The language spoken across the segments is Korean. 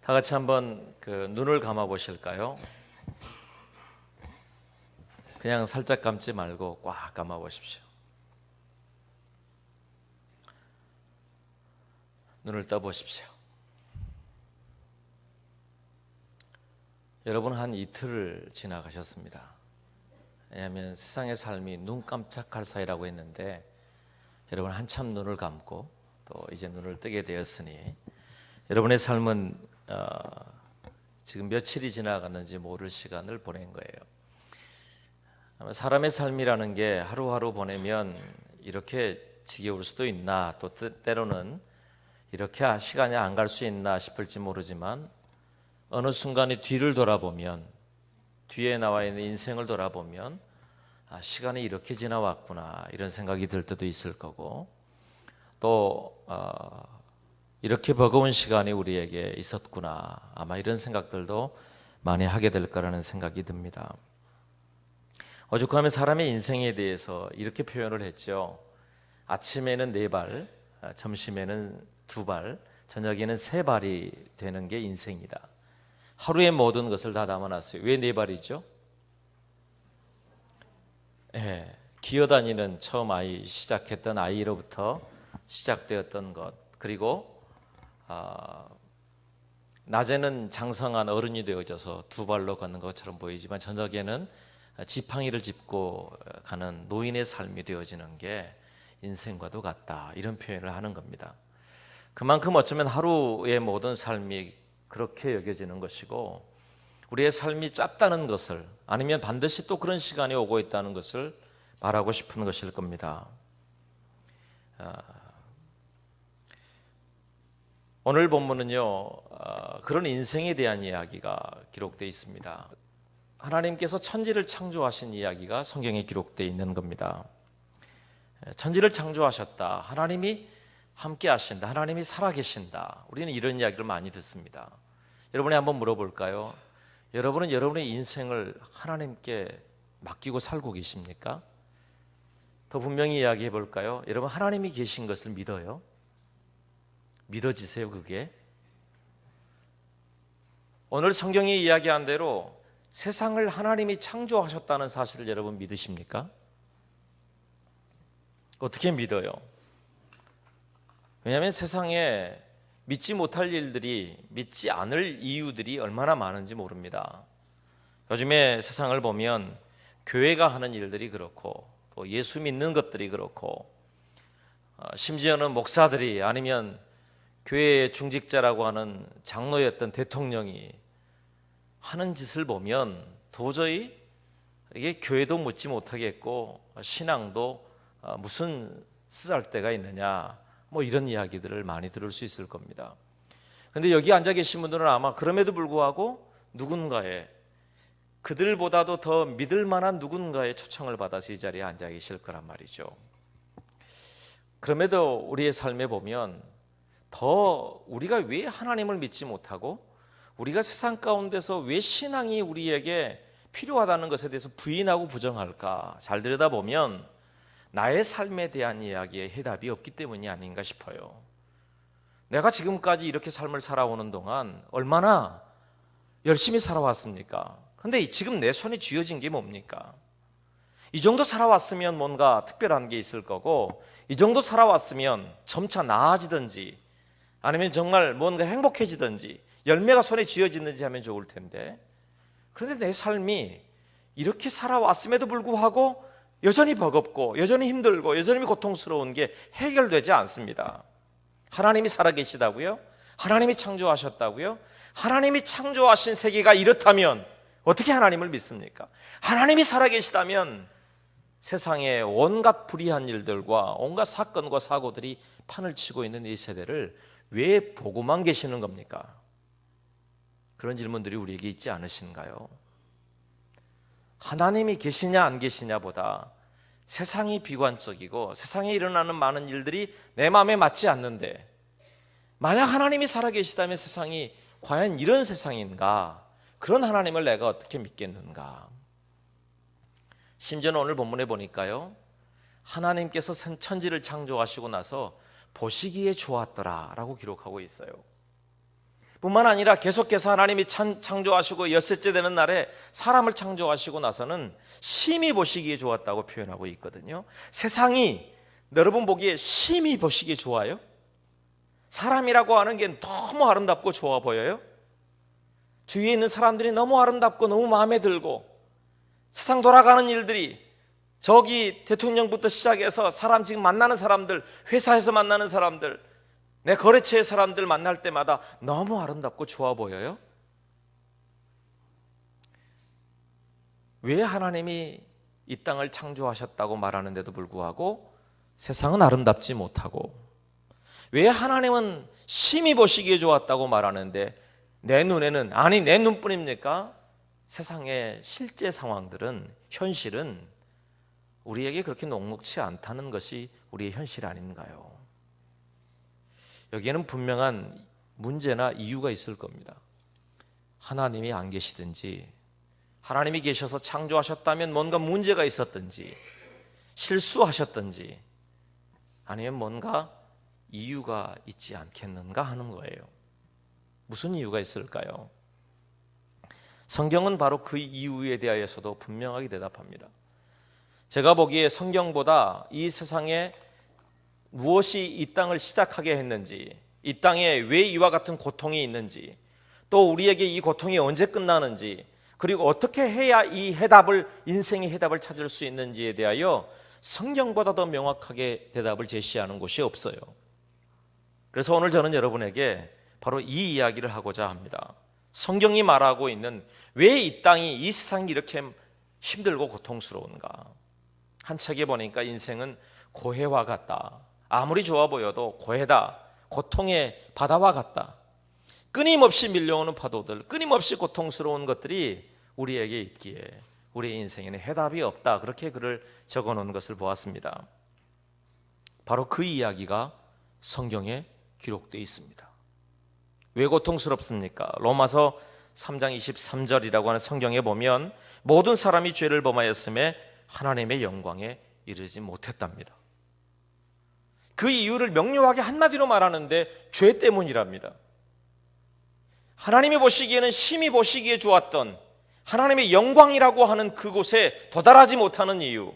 다 같이 한번 눈을 감아 보실까요? 그냥 살짝 감지 말고 꽉 감아 보십시오. 눈을 떠 보십시오. 여러분 한 이틀을 지나가셨습니다. 왜냐하면 세상의 삶이 눈 깜짝할 사이라고 했는데 여러분 한참 눈을 감고 또 이제 눈을 뜨게 되었으니 여러분의 삶은 지금 며칠이 지나갔는지 모를 시간을 보낸 거예요. 아마 사람의 삶이라는 게 하루하루 보내면 이렇게 지겨울 수도 있나, 또 때로는 이렇게 시간이 안 갈 수 있나 싶을지 모르지만 어느 순간에 뒤를 돌아보면, 뒤에 나와 있는 인생을 돌아보면 시간이 이렇게 지나왔구나 이런 생각이 들 때도 있을 거고, 또 이렇게 버거운 시간이 우리에게 있었구나, 아마 이런 생각들도 많이 하게 될 거라는 생각이 듭니다. 오죽하면 사람의 인생에 대해서 이렇게 표현을 했죠. 아침에는 4발, 점심에는 2발, 저녁에는 3발이 되는 게 인생이다. 하루의 모든 것을 다 담아놨어요. 왜 4발이죠? 기어다니는 처음 시작했던 아이로부터 시작되었던 것, 그리고 낮에는 장성한 어른이 되어져서 2발로 걷는 것처럼 보이지만 저녁에는 지팡이를 짚고 가는 노인의 삶이 되어지는 게 인생과도 같다, 이런 표현을 하는 겁니다. 그만큼 어쩌면 하루의 모든 삶이 그렇게 여겨지는 것이고, 우리의 삶이 짧다는 것을, 아니면 반드시 또 그런 시간이 오고 있다는 것을 말하고 싶은 것일 겁니다. 오늘 본문은요, 그런 인생에 대한 이야기가 기록되어 있습니다. 하나님께서 천지를 창조하신 이야기가 성경에 기록되어 있는 겁니다. 천지를 창조하셨다, 하나님이 함께 하신다, 하나님이 살아계신다, 우리는 이런 이야기를 많이 듣습니다. 여러분이 한번 물어볼까요? 여러분은 여러분의 인생을 하나님께 맡기고 살고 계십니까? 더 분명히 이야기해 볼까요? 여러분 하나님이 계신 것을 믿어요? 믿어지세요 그게? 오늘 성경이 이야기한 대로 세상을 하나님이 창조하셨다는 사실을 여러분 믿으십니까? 어떻게 믿어요? 왜냐하면 세상에 믿지 못할 일들이, 믿지 않을 이유들이 얼마나 많은지 모릅니다. 요즘에 세상을 보면 교회가 하는 일들이 그렇고, 또 예수 믿는 것들이 그렇고, 심지어는 목사들이, 아니면 교회의 중직자라고 하는 장로였던 대통령이 하는 짓을 보면 도저히 이게 교회도 묻지 못하겠고 신앙도 무슨 쓰잘데가 있느냐, 뭐 이런 이야기들을 많이 들을 수 있을 겁니다. 그런데 여기 앉아 계신 분들은 아마 그럼에도 불구하고 누군가의, 그들보다도 더 믿을 만한 누군가의 초청을 받아서 이 자리에 앉아 계실 거란 말이죠. 그럼에도 우리의 삶에 보면 더 우리가 왜 하나님을 믿지 못하고, 우리가 세상 가운데서 왜 신앙이 우리에게 필요하다는 것에 대해서 부인하고 부정할까, 잘 들여다보면 나의 삶에 대한 이야기에 해답이 없기 때문이 아닌가 싶어요. 내가 지금까지 이렇게 삶을 살아오는 동안 얼마나 열심히 살아왔습니까? 근데 지금 내 손에 쥐어진 게 뭡니까? 이 정도 살아왔으면 뭔가 특별한 게 있을 거고, 이 정도 살아왔으면 점차 나아지든지 아니면 정말 뭔가 행복해지든지 열매가 손에 쥐어지는지 하면 좋을 텐데, 그런데 내 삶이 이렇게 살아왔음에도 불구하고 여전히 버겁고 여전히 힘들고 여전히 고통스러운 게 해결되지 않습니다. 하나님이 살아계시다고요? 하나님이 창조하셨다고요? 하나님이 창조하신 세계가 이렇다면 어떻게 하나님을 믿습니까? 하나님이 살아계시다면 세상에 온갖 불의한 일들과 온갖 사건과 사고들이 판을 치고 있는 이 세대를 왜 보고만 계시는 겁니까? 그런 질문들이 우리에게 있지 않으신가요? 하나님이 계시냐 안 계시냐보다 세상이 비관적이고 세상에 일어나는 많은 일들이 내 마음에 맞지 않는데, 만약 하나님이 살아계시다면 세상이 과연 이런 세상인가, 그런 하나님을 내가 어떻게 믿겠는가. 심지어는 오늘 본문에 보니까요, 하나님께서 천지를 창조하시고 나서 보시기에 좋았더라 라고 기록하고 있어요. 뿐만 아니라 계속해서 하나님이 창조하시고 엿새째 되는 날에 사람을 창조하시고 나서는 심히 보시기에 좋았다고 표현하고 있거든요. 세상이 여러분 보기에 심히 보시기에 좋아요? 사람이라고 하는 게 너무 아름답고 좋아 보여요? 주위에 있는 사람들이 너무 아름답고 너무 마음에 들고 세상 돌아가는 일들이 저기 대통령부터 시작해서 사람 지금 만나는 사람들, 회사에서 만나는 사람들, 내 거래처의 사람들 만날 때마다 너무 아름답고 좋아 보여요? 왜 하나님이 이 땅을 창조하셨다고 말하는데도 불구하고 세상은 아름답지 못하고, 왜 하나님은 심히 보시기에 좋았다고 말하는데 내 눈에는, 아니 내 눈뿐입니까? 세상의 실제 상황들은, 현실은 우리에게 그렇게 녹록치 않다는 것이 우리의 현실 아닌가요? 여기에는 분명한 문제나 이유가 있을 겁니다. 하나님이 안 계시든지, 하나님이 계셔서 창조하셨다면 뭔가 문제가 있었든지, 실수하셨든지, 아니면 뭔가 이유가 있지 않겠는가 하는 거예요. 무슨 이유가 있을까요? 성경은 바로 그 이유에 대하여서도 분명하게 대답합니다. 제가 보기에 성경보다 이 세상에 무엇이 이 땅을 시작하게 했는지, 이 땅에 왜 이와 같은 고통이 있는지, 또 우리에게 이 고통이 언제 끝나는지, 그리고 어떻게 해야 이 해답을, 인생의 해답을 찾을 수 있는지에 대하여 성경보다 더 명확하게 대답을 제시하는 곳이 없어요. 그래서 오늘 저는 여러분에게 바로 이 이야기를 하고자 합니다. 성경이 말하고 있는 왜 이 땅이, 이 세상이 이렇게 힘들고 고통스러운가. 한 책에 보니까 인생은 고해와 같다. 아무리 좋아 보여도 고해다. 고통의 바다와 같다. 끊임없이 밀려오는 파도들, 끊임없이 고통스러운 것들이 우리에게 있기에 우리의 인생에는 해답이 없다. 그렇게 글을 적어놓은 것을 보았습니다. 바로 그 이야기가 성경에 기록되어 있습니다. 왜 고통스럽습니까? 로마서 3장 23절이라고 하는 성경에 보면 모든 사람이 죄를 범하였음에 하나님의 영광에 이르지 못했답니다. 그 이유를 명료하게 한마디로 말하는데 죄 때문이랍니다. 하나님이 보시기에는 심히 보시기에 좋았던 하나님의 영광이라고 하는 그곳에 도달하지 못하는 이유,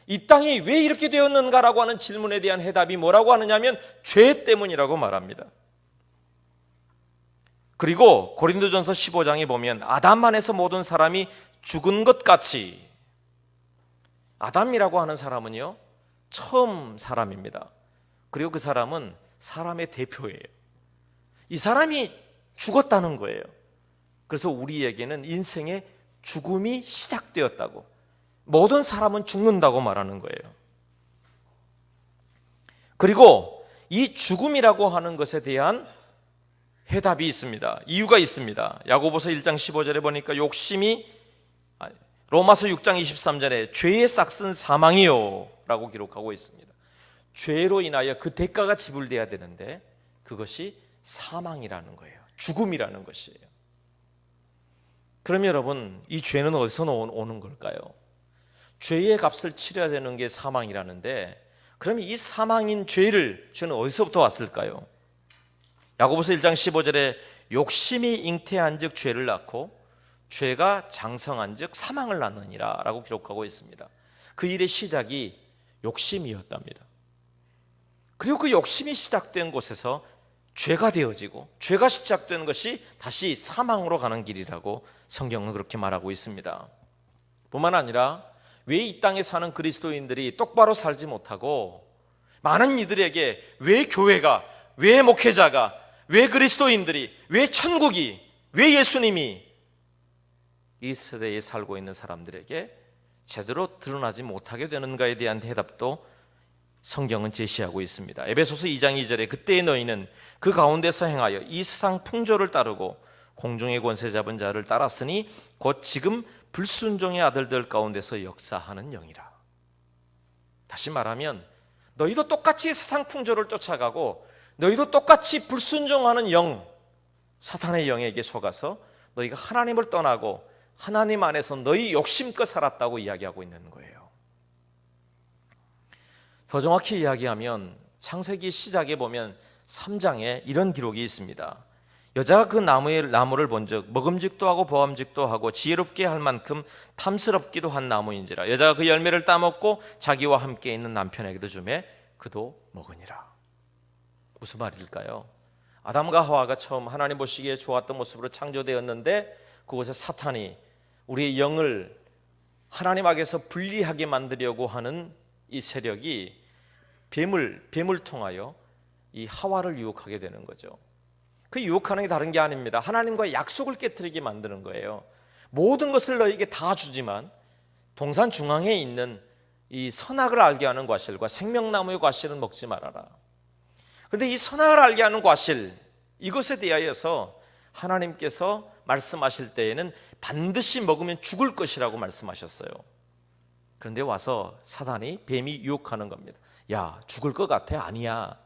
이 땅이 왜 이렇게 되었는가라고 하는 질문에 대한 해답이 뭐라고 하느냐면 죄 때문이라고 말합니다. 그리고 고린도전서 15장에 보면 아담 안에서 모든 사람이 죽은 것 같이, 아담이라고 하는 사람은요 처음 사람입니다. 그리고 그 사람은 사람의 대표예요. 이 사람이 죽었다는 거예요. 그래서 우리에게는 인생의 죽음이 시작되었다고, 모든 사람은 죽는다고 말하는 거예요. 그리고 이 죽음이라고 하는 것에 대한 해답이 있습니다. 이유가 있습니다. 야고보서 1장 15절에 보니까 로마서 6장 23절에 죄의 싹은 사망이요 라고 기록하고 있습니다. 죄로 인하여 그 대가가 지불돼야 되는데 그것이 사망이라는 거예요. 죽음이라는 것이에요. 그럼 여러분, 이 죄는 어디서 오는 걸까요? 죄의 값을 치러야 되는 게 사망이라는데, 그럼 이 사망인 죄는 어디서부터 왔을까요? 야고보서 1장 15절에 욕심이 잉태한 즉 죄를 낳고 죄가 장성한 즉 사망을 낳느니라 라고 기록하고 있습니다. 그 일의 시작이 욕심이었답니다. 그리고 그 욕심이 시작된 곳에서 죄가 되어지고, 죄가 시작된 것이 다시 사망으로 가는 길이라고 성경은 그렇게 말하고 있습니다. 뿐만 아니라 왜 이 땅에 사는 그리스도인들이 똑바로 살지 못하고, 많은 이들에게 왜 교회가, 왜 목회자가, 왜 그리스도인들이, 왜 천국이, 왜 예수님이 이 세대에 살고 있는 사람들에게 제대로 드러나지 못하게 되는가에 대한 대답도 성경은 제시하고 있습니다. 에베소서 2장 2절에 그때의 너희는 그 가운데서 행하여 이 세상 풍조를 따르고 공중의 권세 잡은 자를 따랐으니 곧 지금 불순종의 아들들 가운데서 역사하는 영이라. 다시 말하면 너희도 똑같이 세상 풍조를 쫓아가고 너희도 똑같이 불순종하는 영, 사탄의 영에게 속아서 너희가 하나님을 떠나고 하나님 안에서 너희 욕심껏 살았다고 이야기하고 있는 거예요. 더 정확히 이야기하면 창세기 시작에 보면 3장에 이런 기록이 있습니다. 여자가 그 나무를 본즉 먹음직도 하고 보암직도 하고 지혜롭게 할 만큼 탐스럽기도 한 나무인지라. 여자가 그 열매를 따먹고 자기와 함께 있는 남편에게도 주매 그도 먹으니라. 무슨 말일까요? 아담과 하와가 처음 하나님 보시기에 좋았던 모습으로 창조되었는데 그곳에 사탄이 우리의 영을 하나님 앞에서 분리하게 만들려고 하는 이 세력이 뱀을 통하여 이 하와를 유혹하게 되는 거죠. 그 유혹하는 게 다른 게 아닙니다. 하나님과의 약속을 깨트리게 만드는 거예요. 모든 것을 너에게 다 주지만 동산 중앙에 있는 이 선악을 알게 하는 과실과 생명나무의 과실은 먹지 말아라. 그런데 이 선악을 알게 하는 과실, 이것에 대하여서 하나님께서 말씀하실 때에는 반드시 먹으면 죽을 것이라고 말씀하셨어요. 그런데 와서 사단이, 뱀이 유혹하는 겁니다. 야, 죽을 것 같아? 아니야.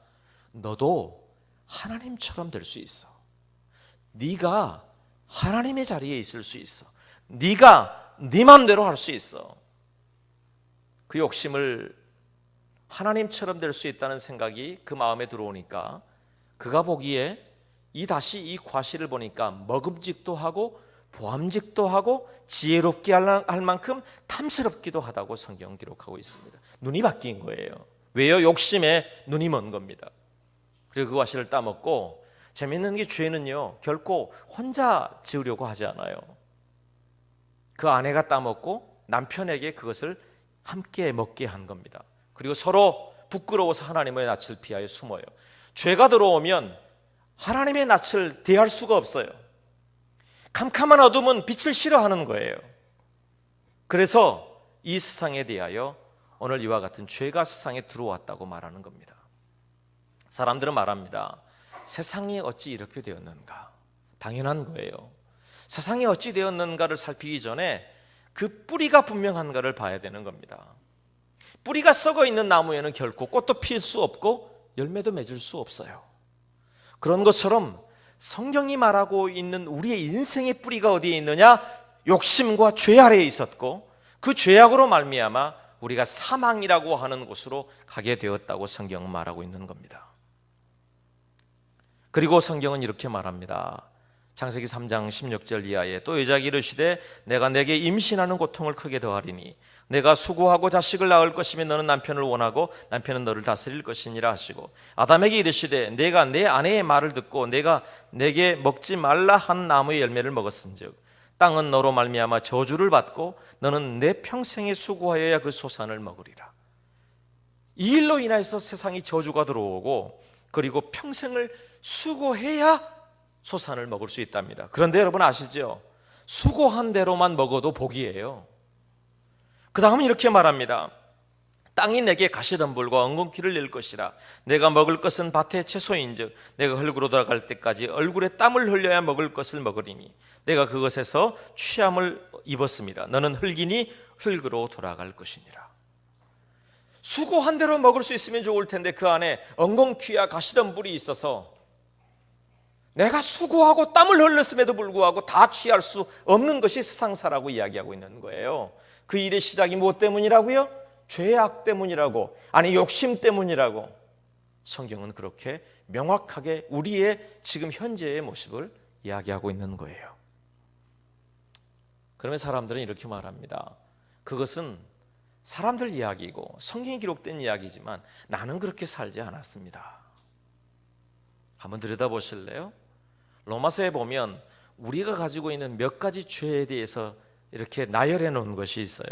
너도 하나님처럼 될 수 있어. 네가 하나님의 자리에 있을 수 있어. 네가 네 마음대로 할 수 있어. 그 욕심을 하나님처럼 될 수 있다는 생각이 그 마음에 들어오니까 그가 보기에 다시 이 과실을 보니까 먹음직도 하고 보암직도 하고 지혜롭게 할 만큼 탐스럽기도 하다고 성경 기록하고 있습니다. 눈이 바뀐 거예요. 왜요? 욕심에 눈이 먼 겁니다. 그리고 그 과실을 따먹고, 재미있는 게 죄는요 결코 혼자 지으려고 하지 않아요. 그 아내가 따먹고 남편에게 그것을 함께 먹게 한 겁니다. 그리고 서로 부끄러워서 하나님의 낯을 피하여 숨어요. 죄가 들어오면 하나님의 낯을 대할 수가 없어요. 캄캄한 어둠은 빛을 싫어하는 거예요. 그래서 이 세상에 대하여 오늘 이와 같은 죄가 세상에 들어왔다고 말하는 겁니다. 사람들은 말합니다. 세상이 어찌 이렇게 되었는가? 당연한 거예요. 세상이 어찌 되었는가를 살피기 전에 그 뿌리가 분명한가를 봐야 되는 겁니다. 뿌리가 썩어 있는 나무에는 결코 꽃도 필 수 없고 열매도 맺을 수 없어요. 그런 것처럼 성경이 말하고 있는 우리의 인생의 뿌리가 어디에 있느냐? 욕심과 죄 아래에 있었고 그 죄악으로 말미암아 우리가 사망이라고 하는 곳으로 가게 되었다고 성경은 말하고 있는 겁니다. 그리고 성경은 이렇게 말합니다. 창세기 3장 16절 이하에 또 여자에게 이르시되 내가 내게 임신하는 고통을 크게 더하리니 내가 수고하고 자식을 낳을 것이면 너는 남편을 원하고 남편은 너를 다스릴 것이니라 하시고 아담에게 이르시되 내가 내 아내의 말을 듣고 내가 내게 먹지 말라 한 나무의 열매를 먹었은즉 땅은 너로 말미암아 저주를 받고 너는 내 평생에 수고하여야 그 소산을 먹으리라. 이 일로 인하여서 세상이 저주가 들어오고 그리고 평생을 수고해야 소산을 먹을 수 있답니다. 그런데 여러분 아시죠? 수고한 대로만 먹어도 복이에요. 그 다음은 이렇게 말합니다. 땅이 내게 가시덤불과 엉겅퀴를 낼 것이라. 내가 먹을 것은 밭의 채소인즉 내가 흙으로 돌아갈 때까지 얼굴에 땀을 흘려야 먹을 것을 먹으리니 내가 그것에서 취함을 입었습니다. 너는 흙이니 흙으로 돌아갈 것이니라. 수고한 대로 먹을 수 있으면 좋을 텐데 그 안에 엉겅퀴와 가시덤불이 있어서 내가 수고하고 땀을 흘렸음에도 불구하고 다 취할 수 없는 것이 세상사라고 이야기하고 있는 거예요. 그 일의 시작이 무엇 때문이라고요? 죄악 때문이라고, 아니 욕심 때문이라고 성경은 그렇게 명확하게 우리의 지금 현재의 모습을 이야기하고 있는 거예요. 그러면 사람들은 이렇게 말합니다. 그것은 사람들 이야기고 성경에 기록된 이야기지만 나는 그렇게 살지 않았습니다. 한번 들여다보실래요? 로마서에 보면 우리가 가지고 있는 몇 가지 죄에 대해서 이렇게 나열해 놓은 것이 있어요.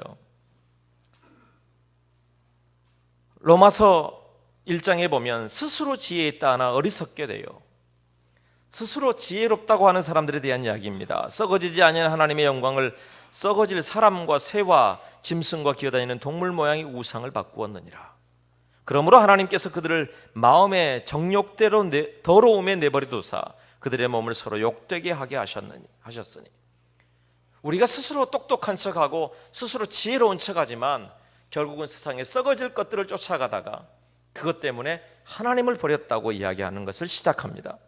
로마서 1장에 보면 스스로 지혜 있다 하나 어리석게 돼요. 스스로 지혜롭다고 하는 사람들에 대한 이야기입니다. 썩어지지 아니하는 하나님의 영광을 썩어질 사람과 새와 짐승과 기어다니는 동물 모양의 우상을 바꾸었느니라. 그러므로 하나님께서 그들을 마음의 정욕대로 더러움에 내버려두사 그들의 몸을 서로 욕되게 하게 하셨으니 우리가 스스로 똑똑한 척하고 스스로 지혜로운 척하지만 결국은 세상에 썩어질 것들을 쫓아가다가 그것 때문에 하나님을 버렸다고 이야기하는 것을 시작합니다.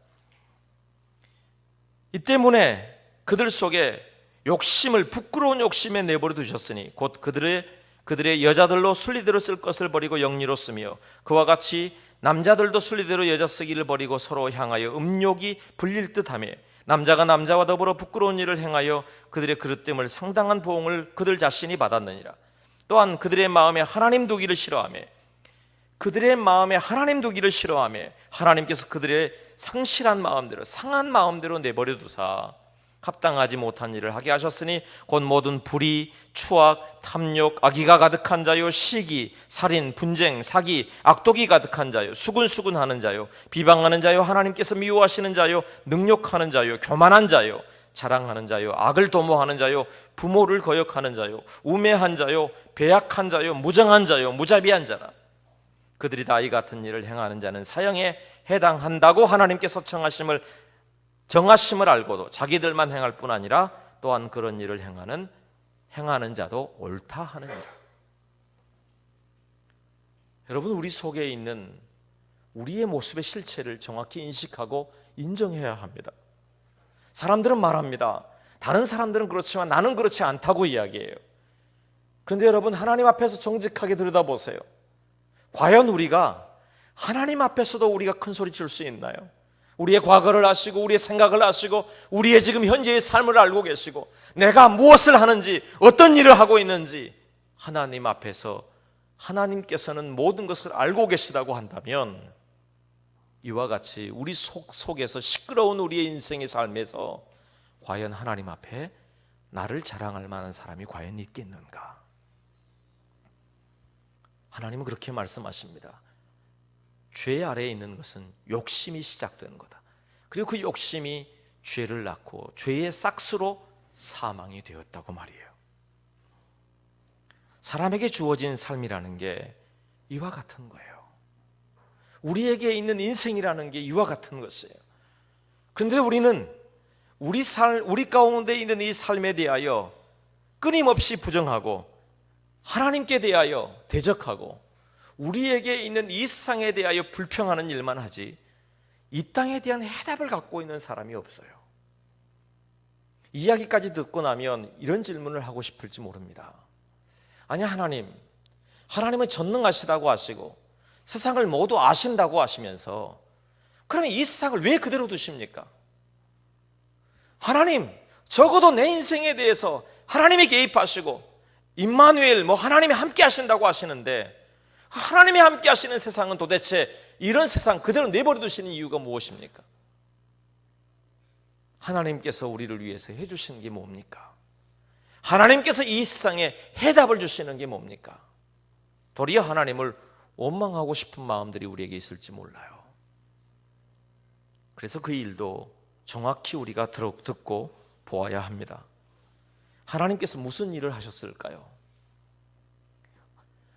이 때문에 그들 속에 욕심을 부끄러운 욕심에 내버려 두셨으니 곧 그들의 여자들로 순리대로 쓸 것을 버리고 영리로 쓰며 그와 같이 남자들도 순리대로 여자 쓰기를 버리고 서로 향하여 음욕이 불릴 듯하며 남자가 남자와 더불어 부끄러운 일을 행하여 그들의 그릇됨을 상당한 보응을 그들 자신이 받았느니라. 또한 그들의 마음에 하나님 두기를 싫어하며 하나님께서 그들의 상실한 마음대로 상한 마음대로 내버려 두사 합당하지 못한 일을 하게 하셨으니 곧 모든 불의, 추악, 탐욕, 악의가 가득한 자요, 시기, 살인, 분쟁, 사기, 악독이 가득한 자요, 수군수군하는 자요, 비방하는 자요, 하나님께서 미워하시는 자요, 능욕하는 자요, 교만한 자요, 자랑하는 자요, 악을 도모하는 자요, 부모를 거역하는 자요, 우매한 자요, 배약한 자요, 무정한 자요, 무자비한 자라. 그들이 다 이 같은 일을 행하는 자는 사형에 해당한다고 하나님께서 정하심을 알고도 자기들만 행할 뿐 아니라 또한 그런 일을 행하는 자도 옳다 하느니라. 여러분, 우리 속에 있는 우리의 모습의 실체를 정확히 인식하고 인정해야 합니다. 사람들은 말합니다. 다른 사람들은 그렇지만 나는 그렇지 않다고 이야기해요. 그런데 여러분, 하나님 앞에서 정직하게 들여다보세요. 과연 우리가 하나님 앞에서도 우리가 큰 소리 칠 수 있나요? 우리의 과거를 아시고 우리의 생각을 아시고 우리의 지금 현재의 삶을 알고 계시고 내가 무엇을 하는지 어떤 일을 하고 있는지 하나님 앞에서 하나님께서는 모든 것을 알고 계시다고 한다면 이와 같이 우리 속에서 시끄러운 우리의 인생의 삶에서 과연 하나님 앞에 나를 자랑할 만한 사람이 과연 있겠는가? 하나님은 그렇게 말씀하십니다. 죄 아래에 있는 것은 욕심이 시작되는 거다. 그리고 그 욕심이 죄를 낳고 죄의 싹스로 사망이 되었다고 말이에요. 사람에게 주어진 삶이라는 게 이와 같은 거예요. 우리에게 있는 인생이라는 게 이와 같은 것이에요. 그런데 우리는 우리 가운데 있는 이 삶에 대하여 끊임없이 부정하고 하나님께 대하여 대적하고 우리에게 있는 이 세상에 대하여 불평하는 일만 하지 이 땅에 대한 해답을 갖고 있는 사람이 없어요. 이야기까지 듣고 나면 이런 질문을 하고 싶을지 모릅니다. 아니, 하나님은 전능하시다고 하시고 세상을 모두 아신다고 하시면서 그러면 이 세상을 왜 그대로 두십니까? 하나님, 적어도 내 인생에 대해서 하나님이 개입하시고 임마누엘, 하나님이 함께 하신다고 하시는데 하나님이 함께 하시는 세상은 도대체 이런 세상 그대로 내버려 두시는 이유가 무엇입니까? 하나님께서 우리를 위해서 해주시는 게 뭡니까? 하나님께서 이 세상에 해답을 주시는 게 뭡니까? 도리어 하나님을 원망하고 싶은 마음들이 우리에게 있을지 몰라요. 그래서 그 일도 정확히 우리가 듣고 보아야 합니다. 하나님께서 무슨 일을 하셨을까요?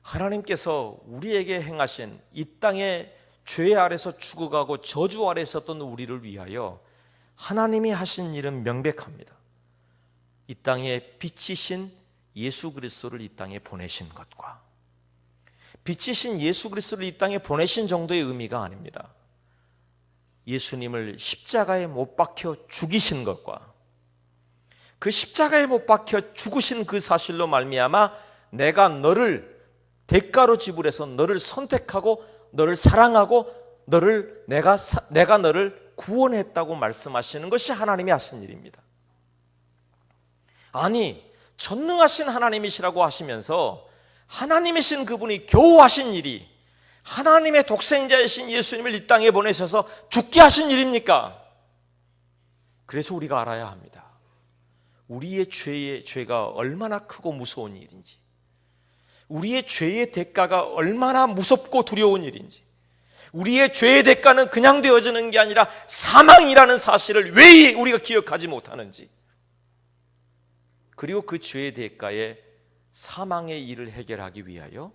하나님께서 우리에게 행하신 이 땅의 죄 아래서 죽어가고 저주 아래 있었던 우리를 위하여 하나님이 하신 일은 명백합니다. 이 땅에 빛이신 예수 그리스도를 이 땅에 보내신 것과 빛이신 예수 그리스도를 이 땅에 보내신 정도의 의미가 아닙니다. 예수님을 십자가에 못 박혀 죽이신 것과 그 십자가에 못 박혀 죽으신 그 사실로 말미암아 내가 너를 대가로 지불해서 너를 선택하고 너를 사랑하고 내가 너를 구원했다고 말씀하시는 것이 하나님이 하신 일입니다. 아니, 전능하신 하나님이시라고 하시면서 하나님이신 그분이 겨우 하신 일이 하나님의 독생자이신 예수님을 이 땅에 보내셔서 죽게 하신 일입니까? 그래서 우리가 알아야 합니다. 우리의 죄가 얼마나 크고 무서운 일인지, 우리의 죄의 대가가 얼마나 무섭고 두려운 일인지, 우리의 죄의 대가는 그냥 되어지는 게 아니라 사망이라는 사실을 왜 우리가 기억하지 못하는지, 그리고 그 죄의 대가에 사망의 일을 해결하기 위하여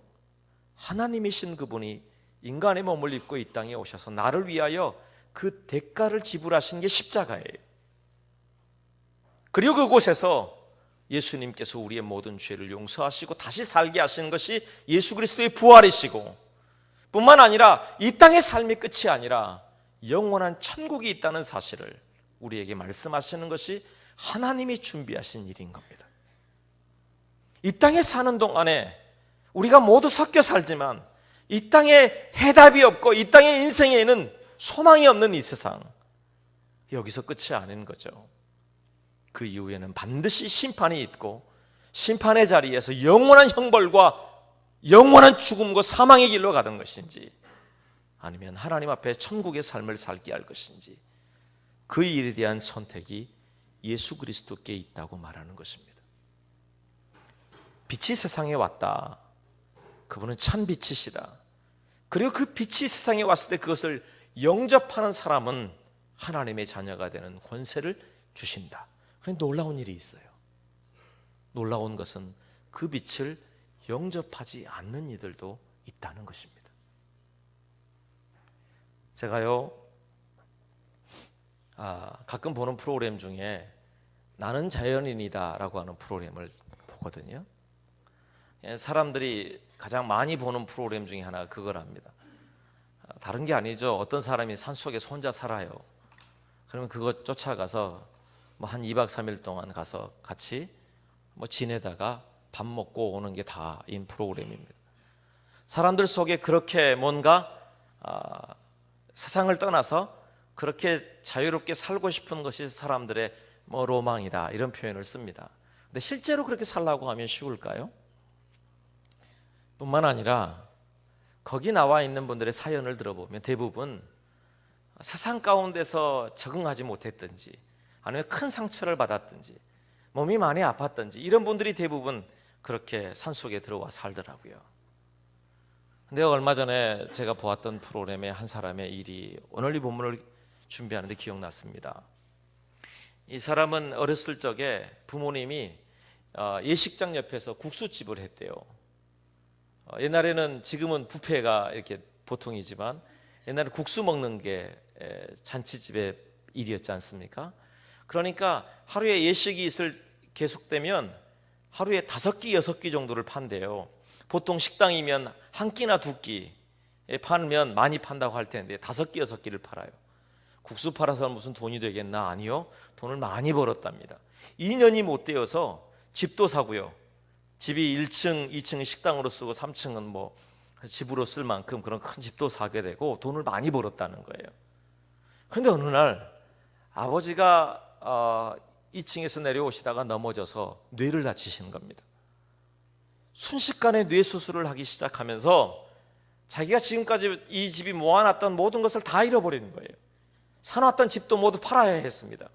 하나님이신 그분이 인간의 몸을 입고 이 땅에 오셔서 나를 위하여 그 대가를 지불하신 게 십자가예요. 그리고 그곳에서 예수님께서 우리의 모든 죄를 용서하시고 다시 살게 하시는 것이 예수 그리스도의 부활이시고, 뿐만 아니라 이 땅의 삶이 끝이 아니라 영원한 천국이 있다는 사실을 우리에게 말씀하시는 것이 하나님이 준비하신 일인 겁니다. 이 땅에 사는 동안에 우리가 모두 섞여 살지만 이 땅에 해답이 없고 이 땅의 인생에는 소망이 없는 이 세상, 여기서 끝이 아닌 거죠. 그 이후에는 반드시 심판이 있고 심판의 자리에서 영원한 형벌과 영원한 죽음과 사망의 길로 가는 것인지 아니면 하나님 앞에 천국의 삶을 살게 할 것인지, 그 일에 대한 선택이 예수 그리스도께 있다고 말하는 것입니다. 빛이 세상에 왔다. 그분은 참 빛이시다. 그리고 그 빛이 세상에 왔을 때 그것을 영접하는 사람은 하나님의 자녀가 되는 권세를 주신다. 그런데 놀라운 일이 있어요. 놀라운 것은 그 빛을 영접하지 않는 이들도 있다는 것입니다. 제가요, 가끔 보는 프로그램 중에 나는 자연인이다 라고 하는 프로그램을 보거든요. 사람들이 가장 많이 보는 프로그램 중에 하나가 그거랍니다. 다른 게 아니죠. 어떤 사람이 산속에서 혼자 살아요. 그러면 그것 쫓아가서 한 2박 3일 동안 가서 같이 지내다가 밥 먹고 오는 게 다인 프로그램입니다. 사람들 속에 그렇게 뭔가 세상을 떠나서 그렇게 자유롭게 살고 싶은 것이 사람들의 로망이다, 이런 표현을 씁니다. 근데 실제로 그렇게 살라고 하면 쉬울까요? 뿐만 아니라 거기 나와 있는 분들의 사연을 들어보면 대부분 세상 가운데서 적응하지 못했든지 아니면 큰 상처를 받았든지 몸이 많이 아팠든지 이런 분들이 대부분 그렇게 산속에 들어와 살더라고요. 근데 얼마 전에 제가 보았던 프로그램에 한 사람의 일이 오늘 이 본문을 준비하는데 기억났습니다. 이 사람은 어렸을 적에 부모님이 예식장 옆에서 국수집을 했대요. 옛날에는, 지금은 뷔페가 이렇게 보통이지만 옛날에 국수 먹는 게 잔치집의 일이었지 않습니까? 그러니까 하루에 예식이 계속되면 하루에 5끼, 6끼 정도를 판대요. 보통 식당이면 한 끼나 2끼 팔면 많이 판다고 할 텐데 5끼, 6끼를 팔아요. 국수 팔아서 무슨 돈이 되겠나? 아니요, 돈을 많이 벌었답니다. 2년이 못 되어서 집도 사고요. 집이 1층, 2층 식당으로 쓰고 3층은 집으로 쓸 만큼 그런 큰 집도 사게 되고 돈을 많이 벌었다는 거예요. 그런데 어느 날 아버지가 2층에서 내려오시다가 넘어져서 뇌를 다치시는 겁니다. 순식간에 뇌 수술을 하기 시작하면서 자기가 지금까지 이 집이 모아놨던 모든 것을 다 잃어버리는 거예요. 사놨던 집도 모두 팔아야 했습니다.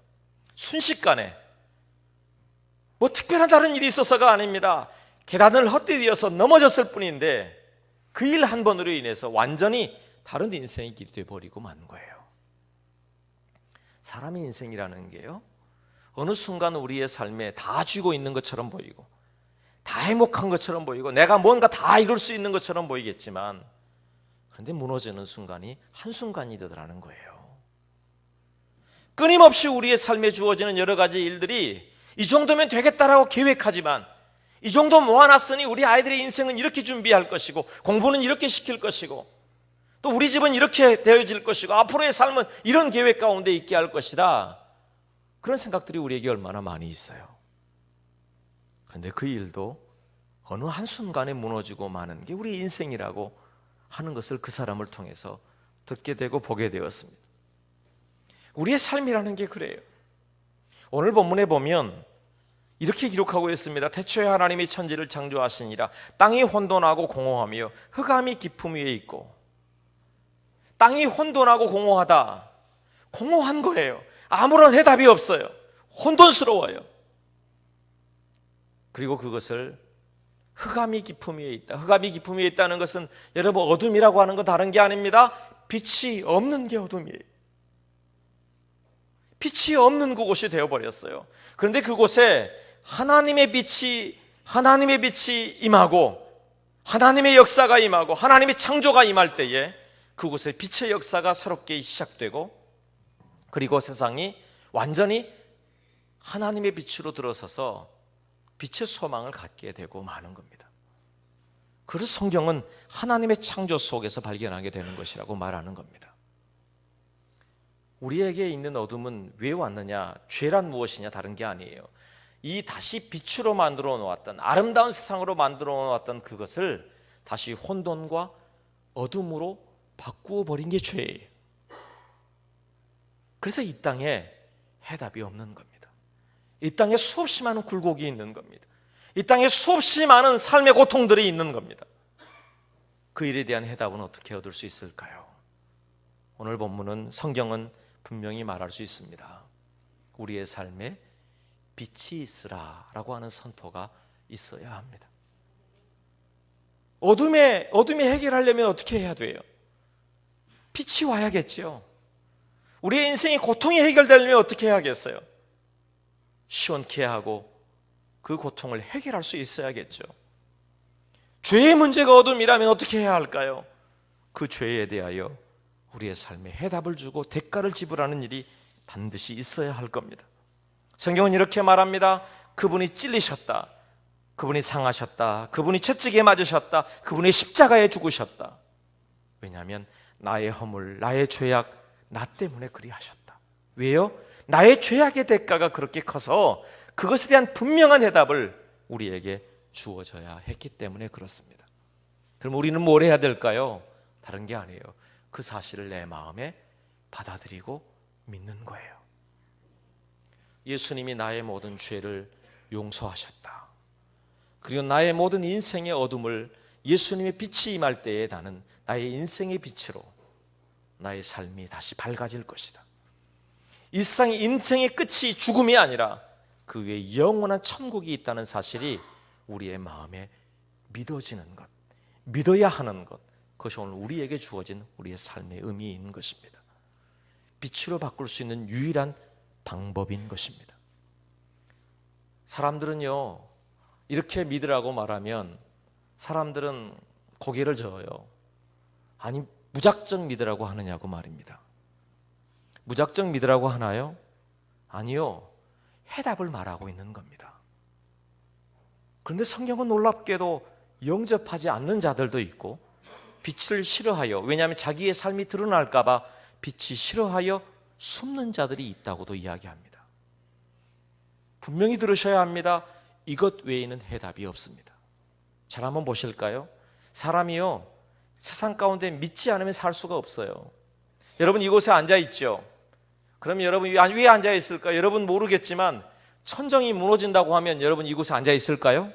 순식간에. 특별한 다른 일이 있어서가 아닙니다. 계단을 헛디뎌서 넘어졌을 뿐인데 그 일 한 번으로 인해서 완전히 다른 인생의 길이 되어버리고 만 거예요. 사람의 인생이라는 게요, 어느 순간 우리의 삶에 다 쥐고 있는 것처럼 보이고 다 행복한 것처럼 보이고 내가 뭔가 다 이룰 수 있는 것처럼 보이겠지만, 그런데 무너지는 순간이 한순간이더라는 거예요. 끊임없이 우리의 삶에 주어지는 여러 가지 일들이 이 정도면 되겠다라고 계획하지만, 이 정도 모아놨으니 우리 아이들의 인생은 이렇게 준비할 것이고 공부는 이렇게 시킬 것이고 또 우리 집은 이렇게 되어질 것이고 앞으로의 삶은 이런 계획 가운데 있게 할 것이다, 그런 생각들이 우리에게 얼마나 많이 있어요. 그런데 그 일도 어느 한순간에 무너지고 마는 게 우리 인생이라고 하는 것을 그 사람을 통해서 듣게 되고 보게 되었습니다. 우리의 삶이라는 게 그래요. 오늘 본문에 보면 이렇게 기록하고 있습니다. 태초에 하나님이 천지를 창조하시니라. 땅이 혼돈하고 공허하며 흑암이 깊음 위에 있고. 땅이 혼돈하고 공허하다. 공허한 거예요. 아무런 해답이 없어요. 혼돈스러워요. 그리고 그것을 흑암이 깊음 위에 있다. 흑암이 깊음 위에 있다는 것은 여러분 어둠이라고 하는 건 다른 게 아닙니다. 빛이 없는 게 어둠이에요. 빛이 없는 그곳이 되어버렸어요. 그런데 그곳에 하나님의 빛이 임하고 하나님의 역사가 임하고 하나님의 창조가 임할 때에 그곳에 빛의 역사가 새롭게 시작되고, 그리고 세상이 완전히 하나님의 빛으로 들어서서 빛의 소망을 갖게 되고 마는 겁니다. 그래서 성경은 하나님의 창조 속에서 발견하게 되는 것이라고 말하는 겁니다. 우리에게 있는 어둠은 왜 왔느냐? 죄란 무엇이냐? 다른 게 아니에요. 이 다시 빛으로 만들어 놓았던, 아름다운 세상으로 만들어 놓았던 그것을 다시 혼돈과 어둠으로 바꾸어 버린 게 죄예요. 그래서 이 땅에 해답이 없는 겁니다. 이 땅에 수없이 많은 굴곡이 있는 겁니다. 이 땅에 수없이 많은 삶의 고통들이 있는 겁니다. 그 일에 대한 해답은 어떻게 얻을 수 있을까요? 오늘 본문은, 성경은 분명히 말할 수 있습니다. 우리의 삶에 빛이 있으라 라고 하는 선포가 있어야 합니다. 어둠에 해결하려면 어떻게 해야 돼요? 빛이 와야겠죠. 우리의 인생의 고통이 해결되려면 어떻게 해야겠어요? 시원케 하고 그 고통을 해결할 수 있어야겠죠. 죄의 문제가 어둠이라면 어떻게 해야 할까요? 그 죄에 대하여 우리의 삶에 해답을 주고 대가를 지불하는 일이 반드시 있어야 할 겁니다. 성경은 이렇게 말합니다. 그분이 찔리셨다, 그분이 상하셨다, 그분이 채찍에 맞으셨다, 그분이 십자가에 죽으셨다. 왜냐하면 나의 허물, 나의 죄악, 나 때문에 그리하셨다. 왜요? 나의 죄악의 대가가 그렇게 커서 그것에 대한 분명한 해답을 우리에게 주어져야 했기 때문에 그렇습니다. 그럼 우리는 뭘 해야 될까요? 다른 게 아니에요. 그 사실을 내 마음에 받아들이고 믿는 거예요. 예수님이 나의 모든 죄를 용서하셨다. 그리고 나의 모든 인생의 어둠을 예수님의 빛이 임할 때에 나는 나의 인생의 빛으로 나의 삶이 다시 밝아질 것이다. 이 세상의 인생의 끝이 죽음이 아니라 그 위에 영원한 천국이 있다는 사실이 우리의 마음에 믿어지는 것, 믿어야 하는 것, 그것이 오늘 우리에게 주어진 우리의 삶의 의미인 것입니다. 빛으로 바꿀 수 있는 유일한 방법인 것입니다. 사람들은요, 이렇게 믿으라고 말하면 사람들은 고개를 저어요. 아니, 무작정 믿으라고 하느냐고 말입니다. 무작정 믿으라고 하나요? 아니요, 해답을 말하고 있는 겁니다. 그런데 성경은 놀랍게도 영접하지 않는 자들도 있고, 빛을 싫어하여, 왜냐하면 자기의 삶이 드러날까 봐 빛이 싫어하여 숨는 자들이 있다고도 이야기합니다. 분명히 들으셔야 합니다. 이것 외에는 해답이 없습니다. 잘 한번 보실까요? 사람이요, 세상 가운데 믿지 않으면 살 수가 없어요. 여러분 이곳에 앉아 있죠? 그러면 여러분 왜 앉아 있을까요? 여러분 모르겠지만 천정이 무너진다고 하면 여러분 이곳에 앉아 있을까요?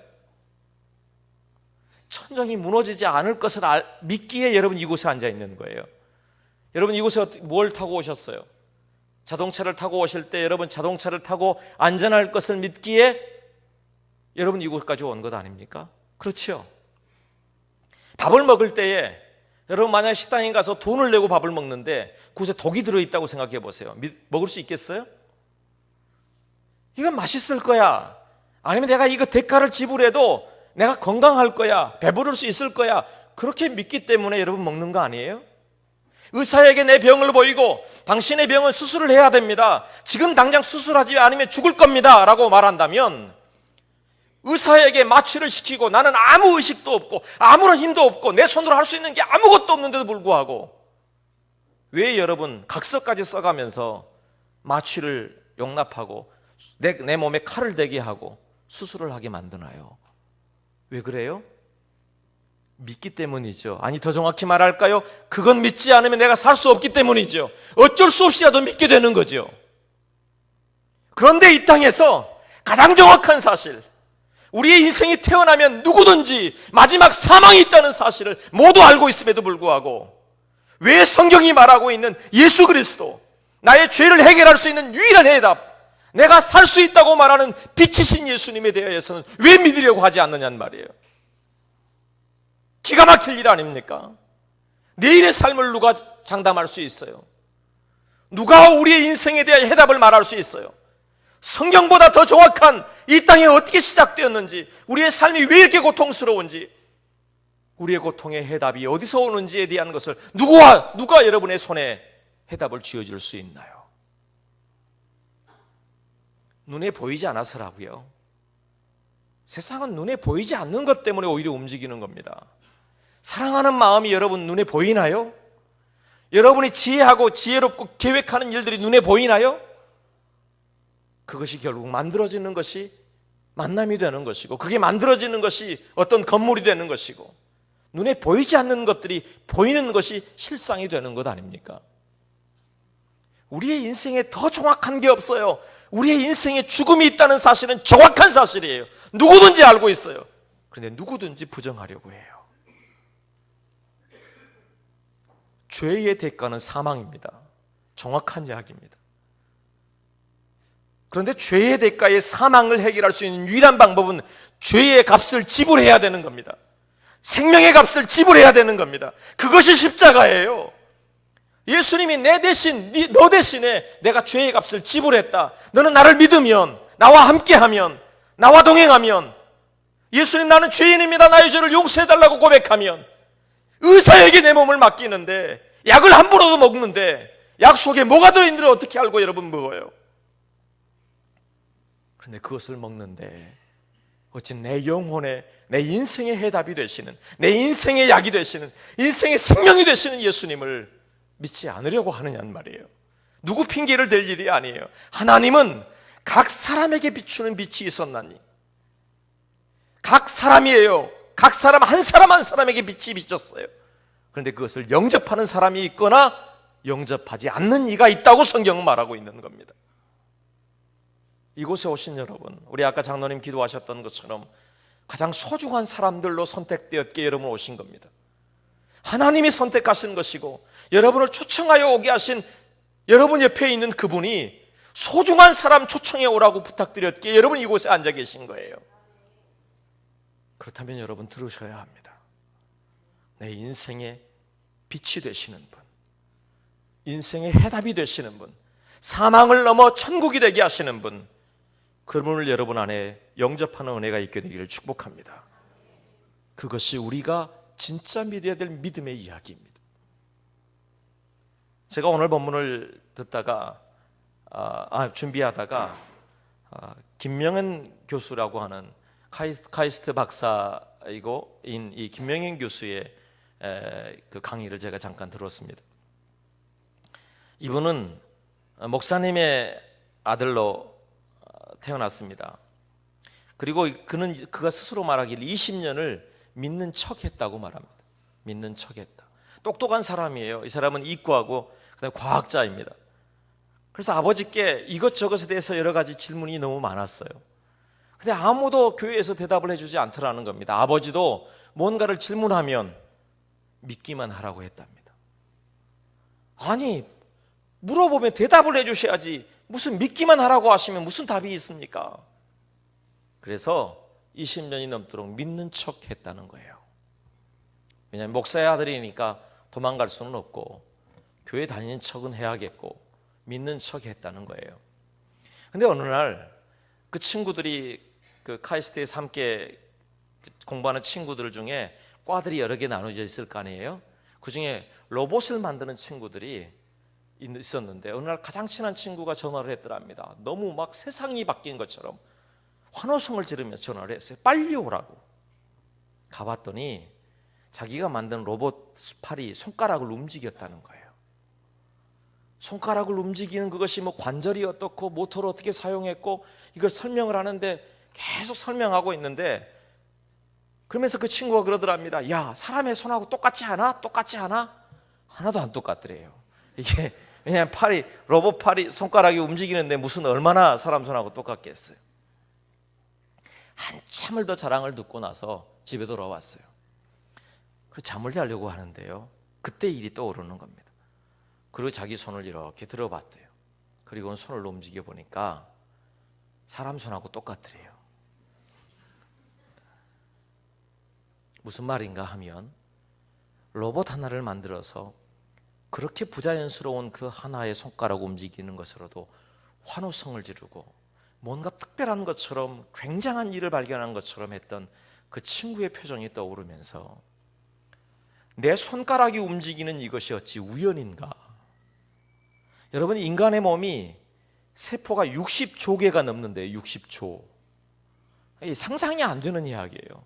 천정이 무너지지 않을 것을 믿기에 여러분 이곳에 앉아 있는 거예요. 여러분 이곳에 뭘 타고 오셨어요? 자동차를 타고 오실 때 여러분 자동차를 타고 안전할 것을 믿기에 여러분 이곳까지 온 것 아닙니까? 그렇죠? 밥을 먹을 때에 여러분 만약 식당에 가서 돈을 내고 밥을 먹는데 그곳에 독이 들어있다고 생각해 보세요. 먹을 수 있겠어요? 이건 맛있을 거야. 아니면 내가 이거 대가를 지불해도 내가 건강할 거야, 배부를 수 있을 거야, 그렇게 믿기 때문에 여러분 먹는 거 아니에요? 의사에게 내 병을 보이고 당신의 병은 수술을 해야 됩니다, 지금 당장 수술하지 않으면 죽을 겁니다 라고 말한다면 의사에게 마취를 시키고 나는 아무 의식도 없고 아무런 힘도 없고 내 손으로 할 수 있는 게 아무것도 없는데도 불구하고 왜 여러분 각서까지 써가면서 마취를 용납하고 내 몸에 칼을 대게 하고 수술을 하게 만드나요? 왜 그래요? 믿기 때문이죠. 아니 더 정확히 말할까요? 그건 믿지 않으면 내가 살 수 없기 때문이죠. 어쩔 수 없이라도 믿게 되는 거죠. 그런데 이 땅에서 가장 정확한 사실, 우리의 인생이 태어나면 누구든지 마지막 사망이 있다는 사실을 모두 알고 있음에도 불구하고 왜 성경이 말하고 있는 예수 그리스도, 나의 죄를 해결할 수 있는 유일한 해답, 내가 살 수 있다고 말하는 빛이신 예수님에 대해서는 왜 믿으려고 하지 않느냐는 말이에요. 기가 막힐 일 아닙니까? 내일의 삶을 누가 장담할 수 있어요? 누가 우리의 인생에 대한 해답을 말할 수 있어요? 성경보다 더 정확한 이 땅에 어떻게 시작되었는지, 우리의 삶이 왜 이렇게 고통스러운지, 우리의 고통의 해답이 어디서 오는지에 대한 것을 누가 여러분의 손에 해답을 쥐어줄 수 있나요? 눈에 보이지 않아서라고요. 세상은 눈에 보이지 않는 것 때문에 오히려 움직이는 겁니다. 사랑하는 마음이 여러분 눈에 보이나요? 여러분이 지혜하고 지혜롭고 계획하는 일들이 눈에 보이나요? 그것이 결국 만들어지는 것이 만남이 되는 것이고, 그게 만들어지는 것이 어떤 건물이 되는 것이고, 눈에 보이지 않는 것들이 보이는 것이 실상이 되는 것 아닙니까? 우리의 인생에 더 정확한 게 없어요. 우리의 인생에 죽음이 있다는 사실은 정확한 사실이에요. 누구든지 알고 있어요. 그런데 누구든지 부정하려고 해요. 죄의 대가는 사망입니다. 정확한 이야기입니다. 그런데 죄의 대가의 사망을 해결할 수 있는 유일한 방법은 죄의 값을 지불해야 되는 겁니다. 생명의 값을 지불해야 되는 겁니다. 그것이 십자가예요. 예수님이 내 대신, 너 대신에 내가 죄의 값을 지불했다. 너는 나를 믿으면, 나와 함께하면, 나와 동행하면, 예수님 나는 죄인입니다. 나의 죄를 용서해달라고 고백하면, 의사에게 내 몸을 맡기는데, 약을 함부로도 먹는데, 약 속에 뭐가 들어있는지를 어떻게 알고 여러분 먹어요? 그런데 그것을 먹는데 어찌 내 영혼의, 내 인생의 해답이 되시는, 내 인생의 약이 되시는, 인생의 생명이 되시는 예수님을 믿지 않으려고 하느냐는 말이에요. 누구 핑계를 댈 일이 아니에요. 하나님은 각 사람에게 비추는 빛이 있었나니, 각 사람이에요. 각 사람 한 사람 한 사람에게 빛이 비쳤어요. 그런데 그것을 영접하는 사람이 있거나 영접하지 않는 이가 있다고 성경은 말하고 있는 겁니다. 이곳에 오신 여러분, 우리 아까 장로님 기도하셨던 것처럼 가장 소중한 사람들로 선택되었기에 여러분 오신 겁니다. 하나님이 선택하신 것이고 여러분을 초청하여 오게 하신 여러분 옆에 있는 그분이 소중한 사람 초청해 오라고 부탁드렸기에 여러분 이곳에 앉아 계신 거예요. 그렇다면 여러분 들으셔야 합니다. 내 인생의 빛이 되시는 분, 인생의 해답이 되시는 분, 사망을 넘어 천국이 되게 하시는 분, 그분을 여러분 안에 영접하는 은혜가 있게 되기를 축복합니다. 그것이 우리가 진짜 믿어야 될 믿음의 이야기입니다. 제가 오늘 본문을 듣다가 준비하다가 김명현 교수라고 하는 카이스트 박사이고 이 김명현 교수의 그 강의를 제가 잠깐 들었습니다. 이분은 목사님의 아들로 태어났습니다. 그리고 그가 스스로 말하기를 20년을 믿는 척했다고 말합니다. 믿는 척했다. 똑똑한 사람이에요. 이 사람은 이과고 그다음에 과학자입니다. 그래서 아버지께 이것저것에 대해서 여러 가지 질문이 너무 많았어요. 근데 아무도 교회에서 대답을 해주지 않더라는 겁니다. 아버지도 뭔가를 질문하면 믿기만 하라고 했답니다. 아니, 물어보면 대답을 해주셔야지 무슨 믿기만 하라고 하시면 무슨 답이 있습니까? 그래서 20년이 넘도록 믿는 척 했다는 거예요. 왜냐하면 목사의 아들이니까 도망갈 수는 없고 교회 다니는 척은 해야겠고 믿는 척 했다는 거예요. 근데 어느 날 그 친구들이 그 카이스트에서 함께 공부하는 친구들 중에 과들이 여러 개 나눠져 있을 거 아니에요. 그 중에 로봇을 만드는 친구들이 있었는데 어느 날 가장 친한 친구가 전화를 했더랍니다. 너무 막 세상이 바뀐 것처럼 환호성을 지르면서 전화를 했어요. 빨리 오라고. 가봤더니 자기가 만든 로봇 팔이 손가락을 움직였다는 거예요. 손가락을 움직이는 그것이 뭐 관절이 어떻고 모터를 어떻게 사용했고 이걸 설명을 하는데 계속 설명하고 있는데 그러면서 그 친구가 그러더랍니다. 야, 사람의 손하고 똑같지 않아? 똑같지 않아? 하나도 안 똑같더래요. 이게 왜냐하면 로봇 팔이 손가락이 움직이는데 무슨 얼마나 사람 손하고 똑같겠어요. 한참을 더 자랑을 듣고 나서 집에 돌아왔어요. 그래서 잠을 자려고 하는데요, 그때 일이 떠오르는 겁니다. 그리고 자기 손을 이렇게 들어봤대요. 그리고 손을 움직여 보니까 사람 손하고 똑같더래요. 무슨 말인가 하면 로봇 하나를 만들어서 그렇게 부자연스러운 그 하나의 손가락 움직이는 것으로도 환호성을 지르고 뭔가 특별한 것처럼 굉장한 일을 발견한 것처럼 했던 그 친구의 표정이 떠오르면서 내 손가락이 움직이는 이것이 어찌 우연인가? 여러분, 인간의 몸이 세포가 60조 개가 넘는데요. 60조. 상상이 안 되는 이야기예요.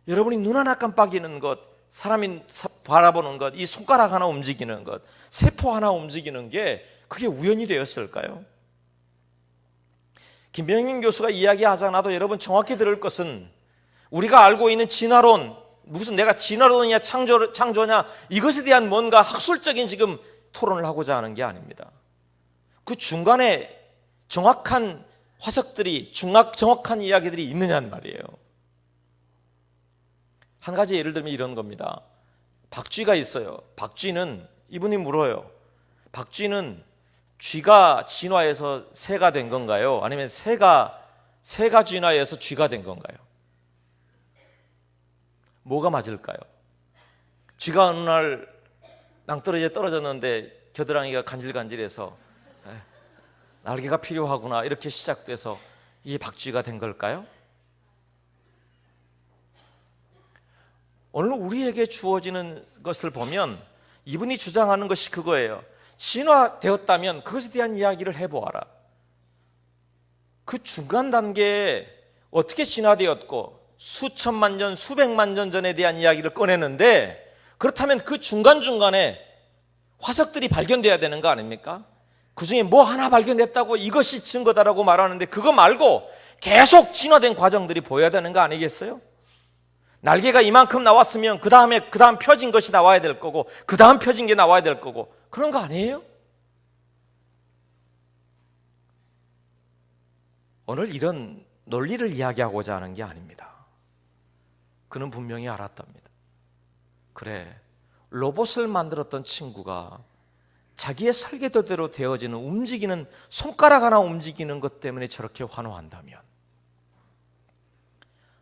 여러분이 눈 하나 깜빡이는 것, 사람이 바라보는 것, 이 손가락 하나 움직이는 것, 세포 하나 움직이는 게 그게 우연이 되었을까요? 김명현 교수가 이야기하지 않아도 여러분 정확히 들을 것은 우리가 알고 있는 진화론, 무슨 내가 진화론이냐 창조냐 이것에 대한 뭔가 학술적인 지금 토론을 하고자 하는 게 아닙니다. 그 중간에 정확한 화석들이 정확한 이야기들이 있느냐는 말이에요. 한 가지 예를 들면 이런 겁니다. 박쥐가 있어요. 박쥐는 이분이 물어요. 박쥐는 쥐가 진화해서 새가 된 건가요? 아니면 새가 진화해서 쥐가 된 건가요? 뭐가 맞을까요? 쥐가 어느 날 낭떠러지에 떨어졌는데 겨드랑이가 간질간질해서 날개가 필요하구나 이렇게 시작돼서 이게 박쥐가 된 걸까요? 오늘 우리에게 주어지는 것을 보면 이분이 주장하는 것이 그거예요. 진화되었다면 그것에 대한 이야기를 해보아라. 그 중간 단계에 어떻게 진화되었고 수천만 년, 수백만 년 전에 대한 이야기를 꺼내는데, 그렇다면 그 중간중간에 화석들이 발견돼야 되는 거 아닙니까? 그 중에 뭐 하나 발견됐다고 이것이 증거다라고 말하는데 그거 말고 계속 진화된 과정들이 보여야 되는 거 아니겠어요? 날개가 이만큼 나왔으면 그 다음 펴진 것이 나와야 될 거고 그 다음 펴진 게 나와야 될 거고 그런 거 아니에요? 오늘 이런 논리를 이야기하고자 하는 게 아닙니다. 그는 분명히 알았답니다. 그래, 로봇을 만들었던 친구가 자기의 설계도대로 되어지는 움직이는 손가락 하나 움직이는 것 때문에 저렇게 환호한다면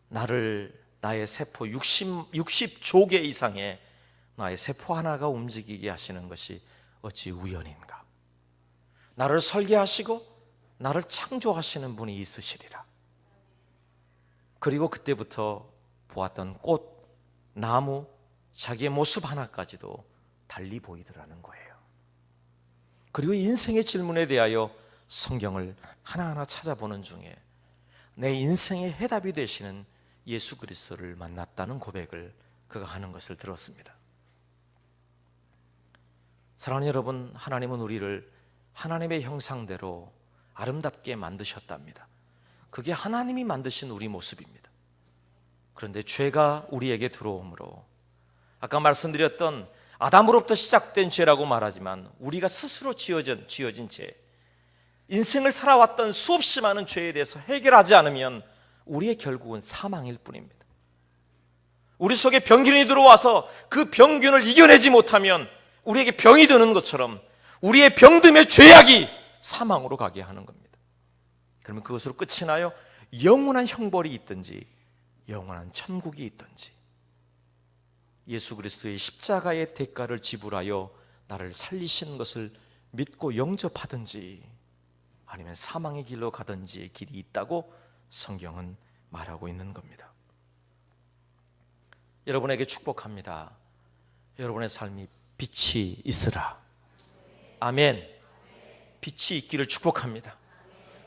나의 세포 60조 개 이상의 나의 세포 하나가 움직이게 하시는 것이 어찌 우연인가? 나를 설계하시고 나를 창조하시는 분이 있으시리라. 그리고 그때부터 보았던 꽃, 나무, 자기의 모습 하나까지도 달리 보이더라는 거예요. 그리고 인생의 질문에 대하여 성경을 하나하나 찾아보는 중에 내 인생의 해답이 되시는 예수 그리스도를 만났다는 고백을 그가 하는 것을 들었습니다. 사랑하는 여러분, 하나님은 우리를 하나님의 형상대로 아름답게 만드셨답니다. 그게 하나님이 만드신 우리 모습입니다. 그런데 죄가 우리에게 들어오므로 아까 말씀드렸던 아담으로부터 시작된 죄라고 말하지만 우리가 스스로 지어진 죄, 인생을 살아왔던 수없이 많은 죄에 대해서 해결하지 않으면 우리의 결국은 사망일 뿐입니다. 우리 속에 병균이 들어와서 그 병균을 이겨내지 못하면 우리에게 병이 드는 것처럼 우리의 병듦의 죄악이 사망으로 가게 하는 겁니다. 그러면 그것으로 끝이 나요? 영원한 형벌이 있든지 영원한 천국이 있든지 예수 그리스도의 십자가의 대가를 지불하여 나를 살리신 것을 믿고 영접하든지 아니면 사망의 길로 가든지의 길이 있다고 성경은 말하고 있는 겁니다. 여러분에게 축복합니다. 여러분의 삶이 빛이 있으라. 아멘. 빛이 있기를 축복합니다.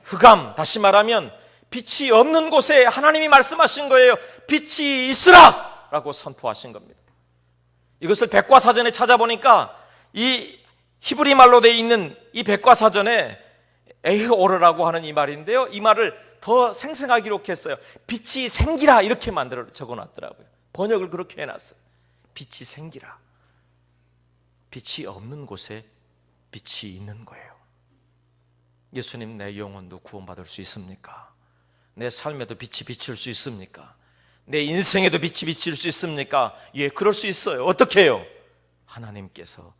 흑암, 다시 말하면 빛이 없는 곳에 하나님이 말씀하신 거예요. 빛이 있으라 라고 선포하신 겁니다. 이것을 백과사전에 찾아보니까 이 히브리 말로 되어 있는 이 백과사전에 에히오르라고 하는 이 말인데요, 이 말을 더 생생하게 기록했어요. 빛이 생기라 이렇게 적어놨더라고요. 번역을 그렇게 해놨어요. 빛이 생기라. 빛이 없는 곳에 빛이 있는 거예요. 예수님, 내 영혼도 구원받을 수 있습니까? 내 삶에도 빛이 비칠 수 있습니까? 내 인생에도 빛이 비칠 수 있습니까? 예, 그럴 수 있어요. 어떻게 해요? 하나님께서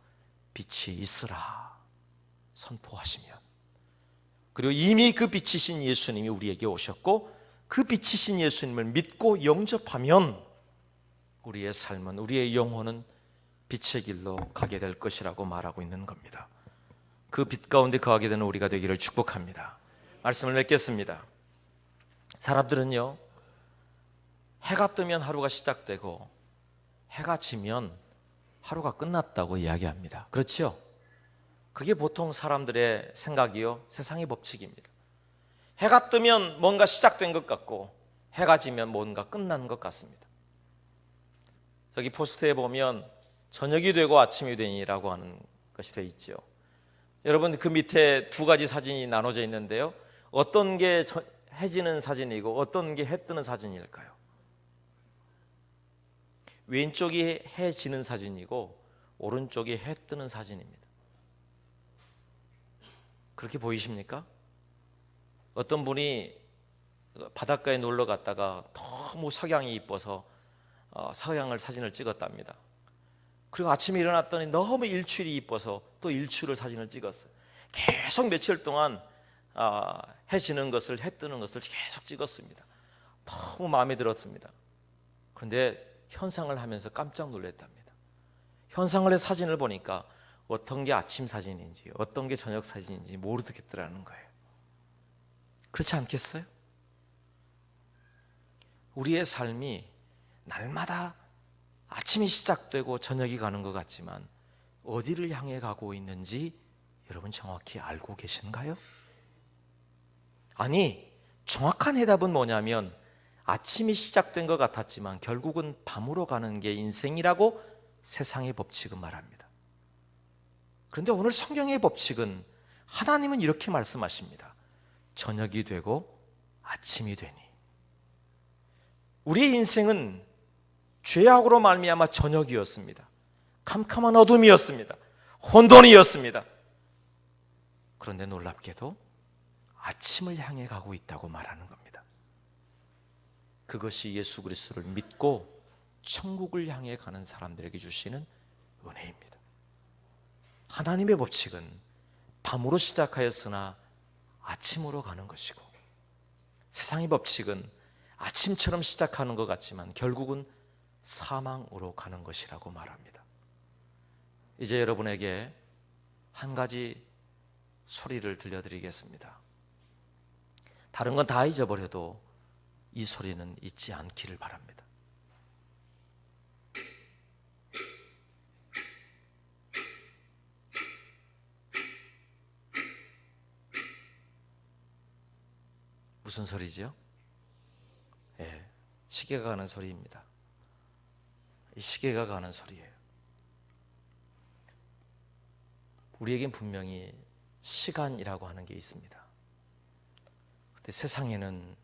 빛이 있으라 선포하시면, 그리고 이미 그 빛이신 예수님이 우리에게 오셨고 그 빛이신 예수님을 믿고 영접하면 우리의 삶은, 우리의 영혼은 빛의 길로 가게 될 것이라고 말하고 있는 겁니다. 그 빛 가운데 거하게 되는 우리가 되기를 축복합니다. 말씀을 맺겠습니다. 사람들은요, 해가 뜨면 하루가 시작되고 해가 지면 하루가 끝났다고 이야기합니다. 그렇죠? 그게 보통 사람들의 생각이요, 세상의 법칙입니다. 해가 뜨면 뭔가 시작된 것 같고 해가 지면 뭔가 끝난 것 같습니다. 여기 포스터에 보면 저녁이 되고 아침이 되니라고 하는 것이 되어 있죠. 여러분, 그 밑에 두 가지 사진이 나눠져 있는데요, 어떤 게 해 지는 사진이고 어떤 게 해 뜨는 사진일까요? 왼쪽이 해 지는 사진이고 오른쪽이 해 뜨는 사진입니다. 그렇게 보이십니까? 어떤 분이 바닷가에 놀러 갔다가 너무 석양이 이뻐서 석양을 사진을 찍었답니다. 그리고 아침에 일어났더니 너무 일출이 이뻐서 또 일출을 사진을 찍었어요. 계속 며칠 동안 해 지는 것을, 해 뜨는 것을 계속 찍었습니다. 너무 마음에 들었습니다. 그런데 현상을 하면서 깜짝 놀랐답니다. 현상을 해 사진을 보니까 어떤 게 아침 사진인지 어떤 게 저녁 사진인지 모르겠더라는 거예요. 그렇지 않겠어요? 우리의 삶이 날마다 아침이 시작되고 저녁이 가는 것 같지만 어디를 향해 가고 있는지 여러분 정확히 알고 계신가요? 아니, 정확한 해답은 뭐냐면 아침이 시작된 것 같았지만 결국은 밤으로 가는 게 인생이라고 세상의 법칙은 말합니다. 그런데 오늘 성경의 법칙은 하나님은 이렇게 말씀하십니다. 저녁이 되고 아침이 되니. 우리의 인생은 죄악으로 말미암아 저녁이었습니다. 캄캄한 어둠이었습니다. 혼돈이었습니다. 그런데 놀랍게도 아침을 향해 가고 있다고 말하는 겁니다. 그것이 예수 그리스도를 믿고 천국을 향해 가는 사람들에게 주시는 은혜입니다. 하나님의 법칙은 밤으로 시작하였으나 아침으로 가는 것이고, 세상의 법칙은 아침처럼 시작하는 것 같지만 결국은 사망으로 가는 것이라고 말합니다. 이제 여러분에게 한 가지 소리를 들려드리겠습니다. 다른 건 다 잊어버려도 이 소리는 잊지 않기를 바랍니다. 무슨 소리죠? 시계가 가는 소리입니다. 이 시계가 가는 소리예요. 우리에겐 분명히 시간이라고 하는 게 있습니다. 근데 세상에는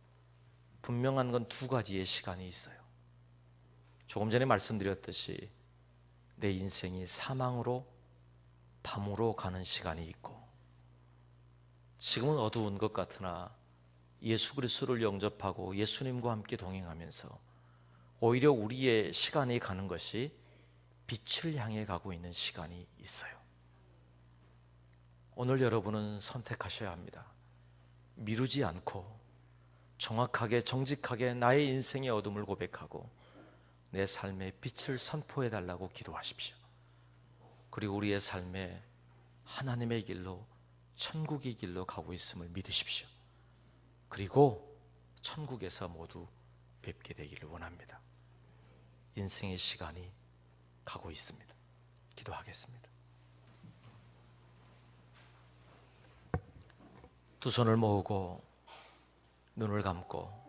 분명한 건 두 가지의 시간이 있어요. 조금 전에 말씀드렸듯이 내 인생이 사망으로 밤으로 가는 시간이 있고, 지금은 어두운 것 같으나 예수 그리스도를 영접하고 예수님과 함께 동행하면서 오히려 우리의 시간이 가는 것이 빛을 향해 가고 있는 시간이 있어요. 오늘 여러분은 선택하셔야 합니다. 미루지 않고 정확하게 정직하게 나의 인생의 어둠을 고백하고 내 삶의 빛을 선포해 달라고 기도하십시오. 그리고 우리의 삶에 하나님의 길로, 천국의 길로 가고 있음을 믿으십시오. 그리고 천국에서 모두 뵙게 되기를 원합니다. 인생의 시간이 가고 있습니다. 기도하겠습니다. 두 손을 모으고 눈을 감고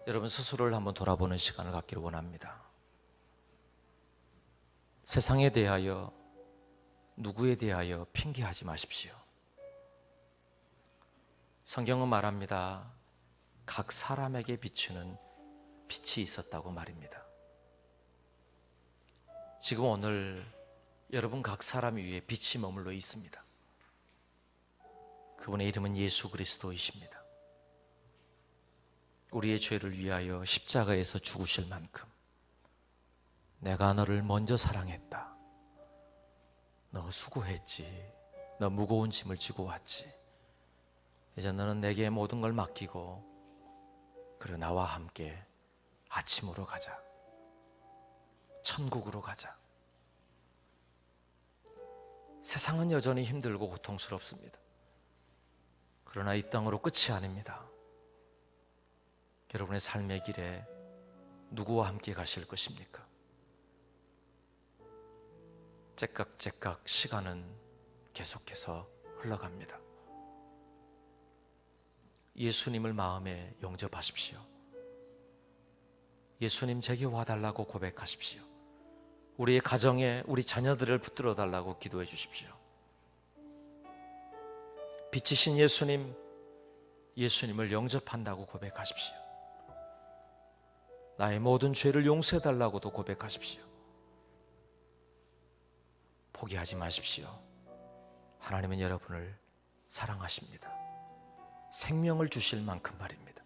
여러분 스스로를 한번 돌아보는 시간을 갖기를 원합니다. 세상에 대하여, 누구에 대하여 핑계하지 마십시오. 성경은 말합니다. 각 사람에게 비추는 빛이 있었다고 말입니다. 지금 오늘 여러분 각 사람 위에 빛이 머물러 있습니다. 그분의 이름은 예수 그리스도이십니다. 우리의 죄를 위하여 십자가에서 죽으실 만큼 내가 너를 먼저 사랑했다. 너 수고했지. 너 무거운 짐을 지고 왔지. 이제 너는 내게 모든 걸 맡기고 그리고 나와 함께 아침으로 가자. 천국으로 가자. 세상은 여전히 힘들고 고통스럽습니다. 그러나 이 땅으로 끝이 아닙니다. 여러분의 삶의 길에 누구와 함께 가실 것입니까? 째깍째깍 시간은 계속해서 흘러갑니다. 예수님을 마음에 영접하십시오. 예수님 제게 와달라고 고백하십시오. 우리의 가정에 우리 자녀들을 붙들어 달라고 기도해 주십시오. 빛이신 예수님, 예수님을 영접한다고 고백하십시오. 나의 모든 죄를 용서해 달라고도 고백하십시오. 포기하지 마십시오. 하나님은 여러분을 사랑하십니다. 생명을 주실 만큼 말입니다.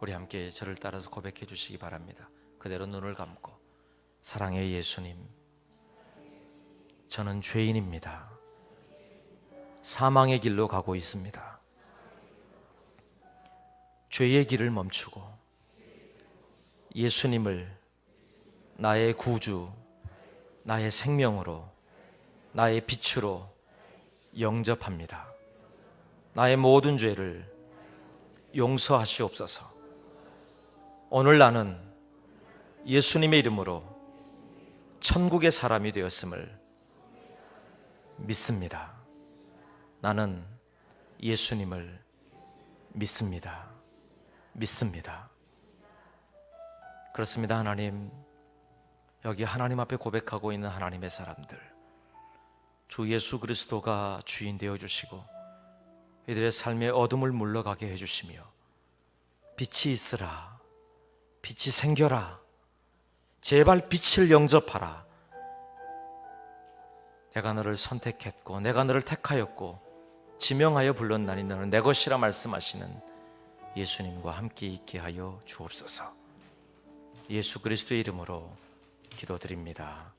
우리 함께 저를 따라서 고백해 주시기 바랍니다. 그대로 눈을 감고, 사랑의 예수님, 저는 죄인입니다. 사망의 길로 가고 있습니다. 죄의 길을 멈추고 예수님을 나의 구주, 나의 생명으로, 나의 빛으로 영접합니다. 나의 모든 죄를 용서하시옵소서. 오늘 나는 예수님의 이름으로 천국의 사람이 되었음을 믿습니다. 나는 예수님을 믿습니다. 믿습니다. 그렇습니다. 하나님, 여기 하나님 앞에 고백하고 있는 하나님의 사람들, 주 예수 그리스도가 주인 되어 주시고 이들의 삶의 어둠을 물러가게 해주시며 빛이 있으라, 빛이 생겨라, 제발 빛을 영접하라. 내가 너를 선택했고 내가 너를 택하였고 지명하여 불렀나니 너는 내 것이라 말씀하시는 예수님과 함께 있게 하여 주옵소서. 예수 그리스도의 이름으로 기도드립니다.